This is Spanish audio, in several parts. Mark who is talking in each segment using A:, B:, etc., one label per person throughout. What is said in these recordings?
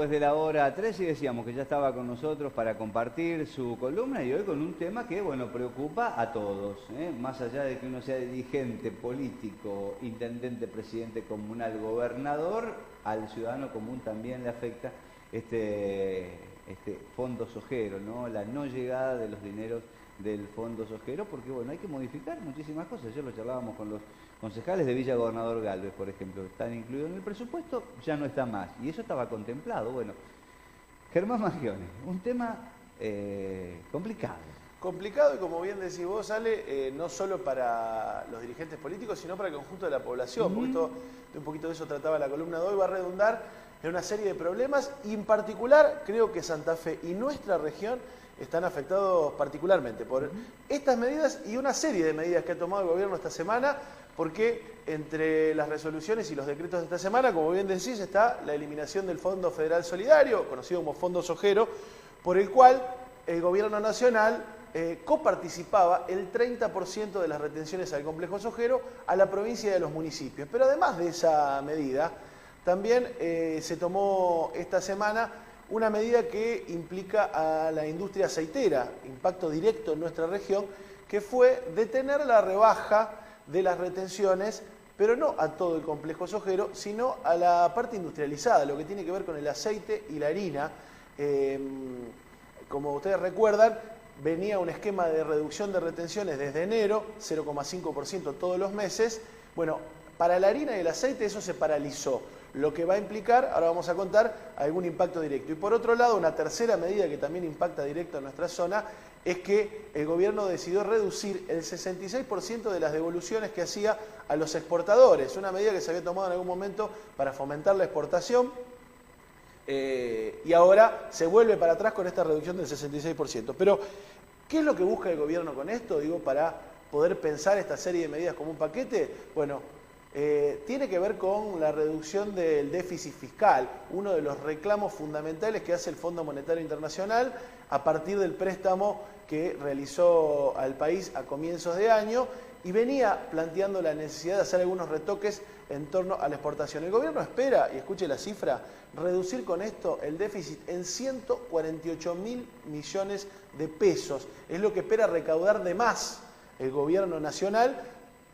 A: después de la hora 13 y decíamos que ya estaba con nosotros para compartir su columna y hoy con un tema que, bueno, preocupa a todos, ¿eh? Más allá de que uno sea dirigente, político, intendente, presidente comunal, gobernador, al ciudadano común también le afecta este fondo sojero, ¿no? La no llegada de los dineros del fondo sojero, porque bueno, hay que modificar muchísimas cosas. Ayer lo charlábamos con los concejales de Villa Gobernador Galvez, por ejemplo, están incluidos en el presupuesto, ya no está más, y eso estaba contemplado. Bueno, Germán Mangione, un tema complicado.
B: Complicado y, como bien decís vos, Ale, no solo para los dirigentes políticos, sino para el conjunto de la población, porque un poquito de eso trataba la columna de hoy, va a redundar en una serie de problemas, y en particular creo que Santa Fe y nuestra región están afectados particularmente por estas medidas y una serie de medidas que ha tomado el gobierno esta semana, porque entre las resoluciones y los decretos de esta semana, como bien decís, está la eliminación del Fondo Federal Solidario, conocido como Fondo Sojero, por el cual el gobierno nacional coparticipaba el 30% de las retenciones al complejo sojero a la provincia y a los municipios. Pero además de esa medida, también se tomó esta semana una medida que implica a la industria aceitera, impacto directo en nuestra región, que fue detener la rebaja de las retenciones, pero no a todo el complejo sojero, sino a la parte industrializada, lo que tiene que ver con el aceite y la harina. Como ustedes recuerdan, venía un esquema de reducción de retenciones desde enero, 0,5% todos los meses. Bueno, para la harina y el aceite eso se paralizó, lo que va a implicar, ahora vamos a contar, algún impacto directo. Y por otro lado, una tercera medida que también impacta directo en nuestra zona es que el gobierno decidió reducir el 66% de las devoluciones que hacía a los exportadores, una medida que se había tomado en algún momento para fomentar la exportación, y ahora se vuelve para atrás con esta reducción del 66%. Pero, ¿qué es lo que busca el gobierno con esto? Digo, para poder pensar esta serie de medidas como un paquete. Bueno, tiene que ver con la reducción del déficit fiscal, uno de los reclamos fundamentales que hace el Fondo Monetario Internacional a partir del préstamo que realizó al país a comienzos de año, y venía planteando la necesidad de hacer algunos retoques en torno a la exportación. El gobierno espera, y escuche la cifra, reducir con esto el déficit en 148.000 millones de pesos. Es lo que espera recaudar de más el gobierno nacional,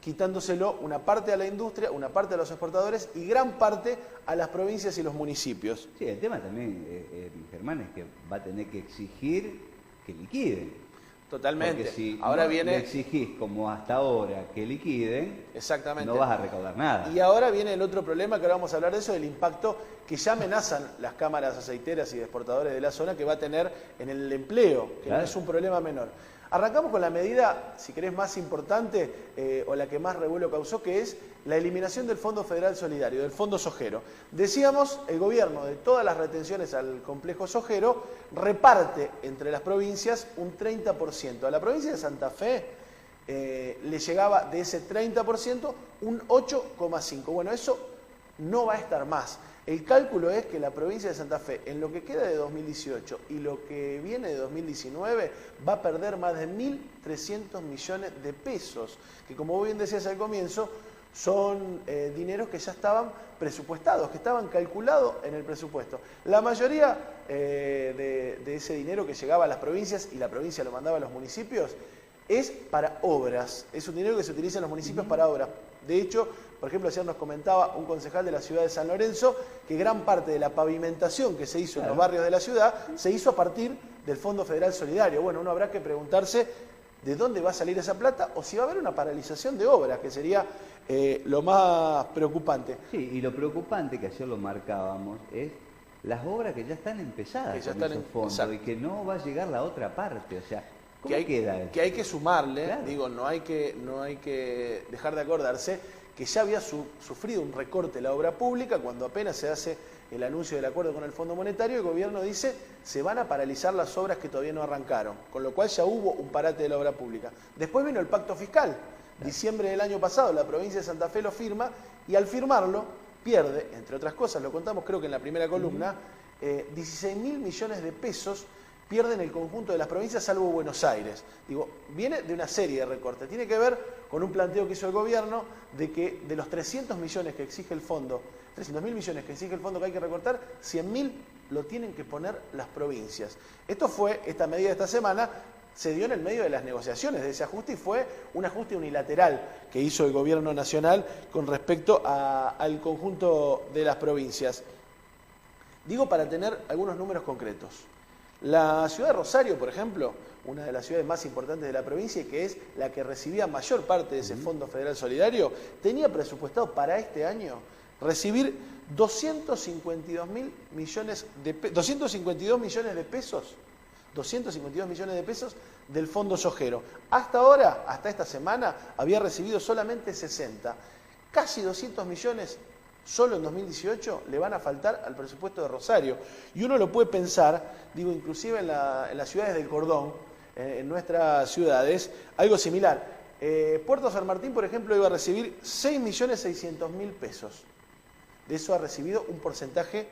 B: quitándoselo una parte a la industria, una parte a los exportadores y gran parte a las provincias y los municipios.
A: Sí, el tema también, Germán, es que va a tener que exigir que liquiden.
B: Totalmente.
A: Porque si
B: ahora
A: no
B: viene...
A: le exigís como hasta ahora que liquiden,
B: exactamente,
A: no vas a recaudar nada.
B: Y ahora viene el otro problema, que ahora vamos a hablar de eso, del impacto que ya amenazan las cámaras aceiteras y de exportadores de la zona, que va a tener en el empleo, que claro, no es un problema menor. Arrancamos con la medida, si querés, más importante o la que más revuelo causó, que es la eliminación del Fondo Federal Solidario, del Fondo Sojero. Decíamos, el gobierno de todas las retenciones al complejo sojero reparte entre las provincias un 30%. A la provincia de Santa Fe le llegaba de ese 30% un 8,5%. Bueno, eso no va a estar más. El cálculo es que la provincia de Santa Fe, en lo que queda de 2018 y lo que viene de 2019, va a perder más de 1.300 millones de pesos, que, como bien decías al comienzo, son dineros que ya estaban presupuestados, que estaban calculados en el presupuesto. La mayoría de ese dinero que llegaba a las provincias, y la provincia lo mandaba a los municipios, es para obras. Es un dinero que se utiliza en los municipios para obras. De hecho, por ejemplo, ayer nos comentaba un concejal de la ciudad de San Lorenzo que gran parte de la pavimentación que se hizo en los barrios de la ciudad se hizo a partir del Fondo Federal Solidario. Bueno, uno habrá que preguntarse de dónde va a salir esa plata o si va a haber una paralización de obras, que sería lo más preocupante.
A: Sí, y lo preocupante, que ayer lo marcábamos, es las obras que ya están empezadas
B: que ya
A: con
B: están
A: esos fondos y que no va a llegar la otra parte. O sea, ¿cómo queda eso?
B: Que hay que sumarle,
A: claro,
B: digo, no hay que dejar de acordarse que ya había sufrido un recorte la obra pública cuando apenas se hace el anuncio del acuerdo con el Fondo Monetario. El gobierno dice se van a paralizar las obras que todavía no arrancaron, con lo cual ya hubo un parate de la obra pública. Después vino el pacto fiscal, diciembre del año pasado, la provincia de Santa Fe lo firma y al firmarlo pierde, entre otras cosas, lo contamos creo que en la primera columna, 16.000 millones de pesos pierden el conjunto de las provincias, salvo Buenos Aires. Digo, viene de una serie de recortes. Tiene que ver con un planteo que hizo el gobierno de que de los 300 millones que exige el fondo, 300.000 millones que exige el fondo que hay que recortar, 100.000 lo tienen que poner las provincias. Esta medida de esta semana se dio en el medio de las negociaciones de ese ajuste y fue un ajuste unilateral que hizo el gobierno nacional con respecto al conjunto de las provincias. Digo para tener algunos números concretos. La ciudad de Rosario, por ejemplo, una de las ciudades más importantes de la provincia y que es la que recibía mayor parte de ese Fondo Federal Solidario, tenía presupuestado para este año recibir 252 millones de pesos del Fondo Sojero. Hasta ahora, hasta esta semana, había recibido solamente 60. Casi 200 millones solo en 2018 le van a faltar al presupuesto de Rosario. Y uno lo puede pensar, digo, inclusive en las ciudades del cordón, en nuestras ciudades, algo similar. Puerto San Martín, por ejemplo, iba a recibir 6.600.000 pesos. De eso ha recibido un porcentaje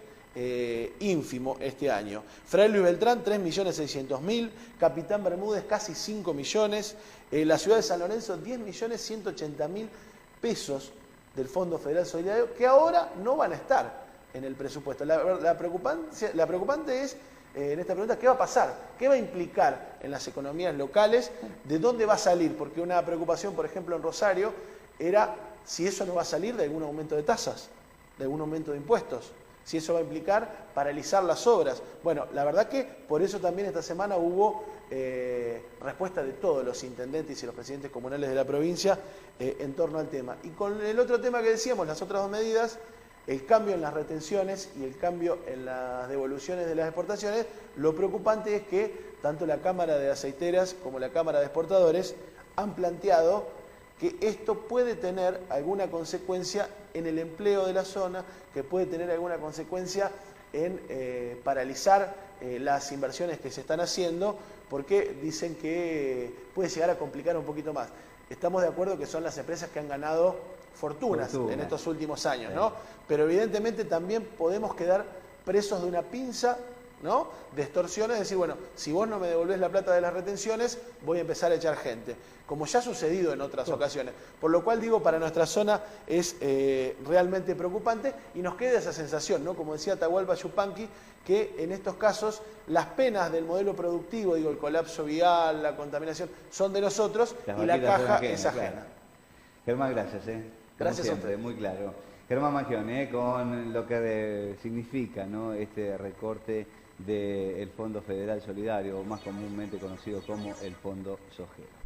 B: ínfimo este año. Fray Luis Beltrán, 3.600.000, Capitán Bermúdez, casi 5 millones, la ciudad de San Lorenzo, 10.180.000 pesos del Fondo Federal Solidario, que ahora no van a estar en el presupuesto. La preocupante es, en esta pregunta, ¿qué va a pasar? ¿Qué va a implicar en las economías locales? ¿De dónde va a salir? Porque una preocupación, por ejemplo, en Rosario, era si eso no va a salir de algún aumento de tasas, de algún aumento de impuestos, si eso va a implicar paralizar las obras. Bueno, la verdad que por eso también esta semana hubo respuesta de todos los intendentes y los presidentes comunales de la provincia en torno al tema. Y con el otro tema que decíamos, las otras dos medidas, el cambio en las retenciones y el cambio en las devoluciones de las exportaciones, lo preocupante es que tanto la Cámara de Aceiteras como la Cámara de Exportadores han planteado que esto puede tener alguna consecuencia en el empleo de la zona, que puede tener alguna consecuencia en paralizar las inversiones que se están haciendo, porque dicen que puede llegar a complicar un poquito más. Estamos de acuerdo que son las empresas que han ganado fortunas en estos últimos años, ¿no? Pero evidentemente también podemos quedar presos de una pinza, ¿no?, de extorsiones, es decir, bueno, si vos no me devolvés la plata de las retenciones, voy a empezar a echar gente, como ya ha sucedido en otras ocasiones. Por lo cual, digo, para nuestra zona es realmente preocupante y nos queda esa sensación, ¿no?, como decía Atahualpa Yupanqui, que en estos casos las penas del modelo productivo, digo, el colapso vial, la contaminación, son de nosotros y la caja es ajena.
A: Claro. Germán, gracias.
B: Gracias
A: siempre,
B: a usted.
A: muy claro. Germán Mangione, con lo que significa, ¿no?, este recorte del Fondo Federal Solidario, o más comúnmente conocido como el Fondo Sojero.